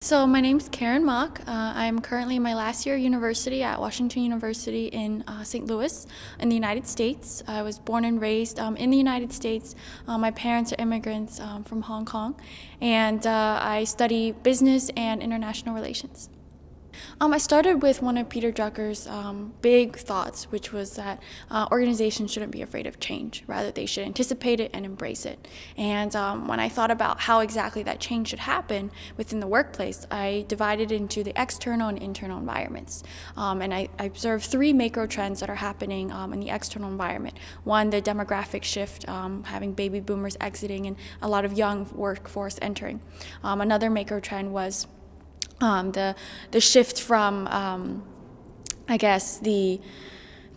So my name's Karen Mock. I'm currently in my last year of university at Washington University in St. Louis in the United States. I was born and raised in the United States. My parents are immigrants from Hong Kong, and I study business and international relations. I started with one of Peter Drucker's big thoughts, which was that organizations shouldn't be afraid of change. Rather, they should anticipate it and embrace it. And when I thought about how exactly that change should happen within the workplace, I divided into the external and internal environments. And I observed three macro trends that are happening in the external environment. One, the demographic shift, having baby boomers exiting and a lot of young workforce entering. Another macro trend was the shift from, I guess, the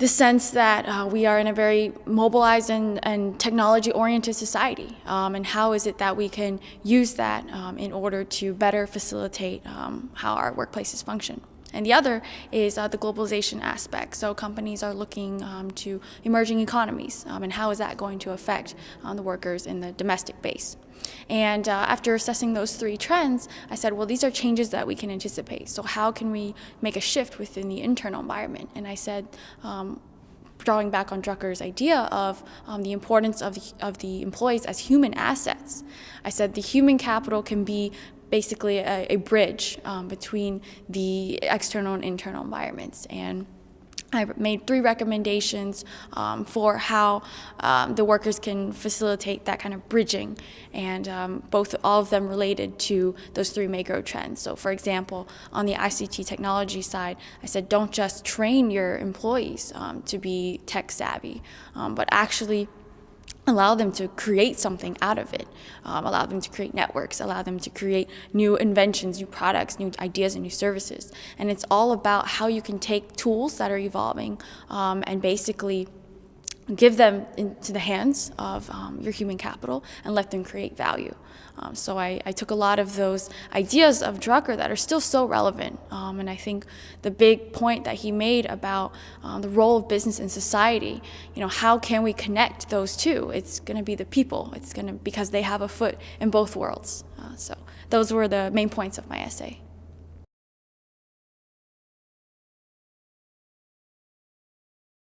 sense that we are in a very mobilized and technology-oriented society, and how is it that we can use that in order to better facilitate how our workplaces function. And the other is the globalization aspect. So companies are looking to emerging economies, and how is that going to affect the workers in the domestic base. And after assessing those three trends, I said, well, these are changes that we can anticipate. So how can we make a shift within the internal environment? And I said, drawing back on Drucker's idea of the importance of the employees as human assets, I said the human capital can be basically a bridge between the external and internal environments. And I made three recommendations for how the workers can facilitate that kind of bridging, and all of them related to those three macro trends. So for example, on the ICT technology side, I said don't just train your employees to be tech savvy, but actually allow them to create something out of it, allow them to create networks, allow them to create new inventions, new products, new ideas, and new services. And it's all about how you can take tools that are evolving and basically give them into the hands of your human capital and let them create value. So I took a lot of those ideas of Drucker that are still so relevant, and I think the big point that he made about the role of business in society, how can we connect those two? It's going to be the people. Because they have a foot in both worlds. So those were the main points of my essay.